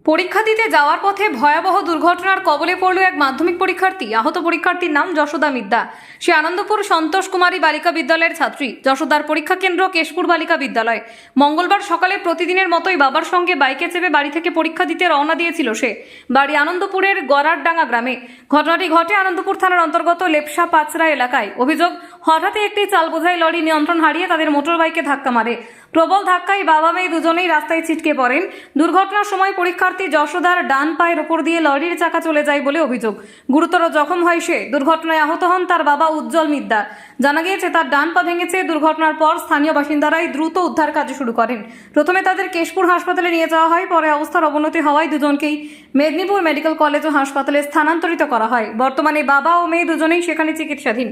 পরীক্ষা দিতে যাওয়ার পথে ভয়াবহ দুর্ঘটনার কবলে পড়ল এক মাধ্যমিক পরীক্ষার্থী। আহত পরীক্ষার্থীর নাম যশোদা মিদ্যা। সে আনন্দপুর সন্তোষ কুমারী বালিকা বিদ্যালয়ের ছাত্রী। যশোদার পরীক্ষা কেন্দ্র কেশপুর বালিকা বিদ্যালয়। মঙ্গলবার সকালে প্রতিদিনের মতোই বাবার সঙ্গে বাইকে চেপে বাড়ি থেকে পরীক্ষা দিতে রওনা দিয়েছিল সে। বাড়ি আনন্দপুরের গড়ারডাঙ্গা গ্রামে। ঘটনাটি ঘটে আনন্দপুর থানার অন্তর্গত লেপসা পাঁচরা এলাকায়। অভিযোগ, হঠাৎই একটি চাল বোঝাই লরি নিয়ন্ত্রণ হারিয়ে তাদের মোটর বাইকে ধাক্কা মারে। প্রবল ধাক্কায় বাবা মেয়ে দুজনেই রাস্তায় ছিটকে পড়েন। দুর্ঘটনার সময় পরীক্ষার্থী যশোদার ডান পায়ের ওপর দিয়ে লরির চাকা চলে যায় বলে অভিযোগ। গুরুতর জখম হয় সে। দুর্ঘটনায় আহত হন তার বাবা উজ্জ্বল মিদ্যা। জানা গিয়েছে তার ডান পা ভেঙেছে। দুর্ঘটনার পর স্থানীয় বাসিন্দারাই দ্রুত উদ্ধার কাজ শুরু করেন। প্রথমে তাদের কেশপুর হাসপাতালে নিয়ে যাওয়া হয়, পরে অবস্থার অবনতি হওয়ায় দুজনকেই মেদিনীপুর মেডিকেল কলেজ ও হাসপাতালে স্থানান্তরিত করা হয়। বর্তমানে বাবা ও মেয়ে দুজনেই সেখানে চিকিৎসাধীন।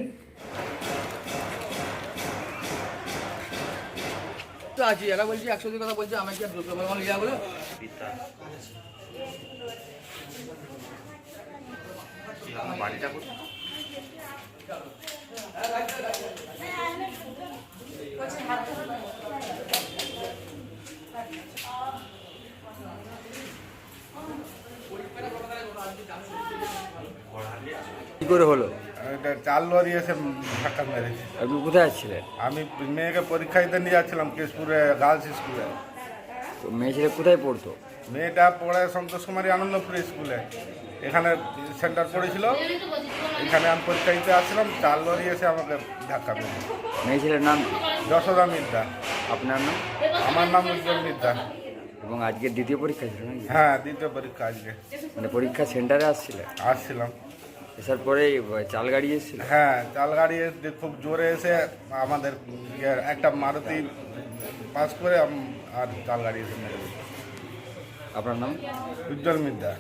তো আছি এরা বলছি 100 কথা বলছে আমাকে কি আর দুটো বল লিয়া বলে বাড়িটা কি করে হলো? এটা চাল লরি এসে ধাক্কা মেরেছে। আপনি কোথায় আসছিলেন? আমি মেয়েকে পরীক্ষা দিতে নিয়ে যাচ্ছিলাম কেশপুরে গার্লস স্কুলে। তো মেয়ে ছেলে কোথায় পড়তো? মেয়েটা পড়ে সন্তোষ কুমারী আনন্দপুর স্কুলে। এখানে সেন্টার পড়েছিল, এখানে আমি পরীক্ষা দিতে আসছিলাম, চাল লরি এসে আমাকে ধাক্কা মেরেছে। মেয়ে ছেলের নাম কি? যশোদা মিদ্যা। আপনার নাম? আমার নাম উজ্জ্বল মিদ্যা। এবং আজকে দ্বিতীয় পরীক্ষা ছিল নাকি? হ্যাঁ, দ্বিতীয় পরীক্ষা আজকে মানে পরীক্ষা সেন্টারে আসছিলেন? আসছিলাম। এসার পরে চাল গাড়ি এসেছিল? হ্যাঁ, চাল গাড়ি খুব জোরে এসে আমাদের একটা মারুতি পাস করে আর চাল গাড়ি এসে মেরেছে। আপনার নাম? উজ্জ্বল মিদ্যা।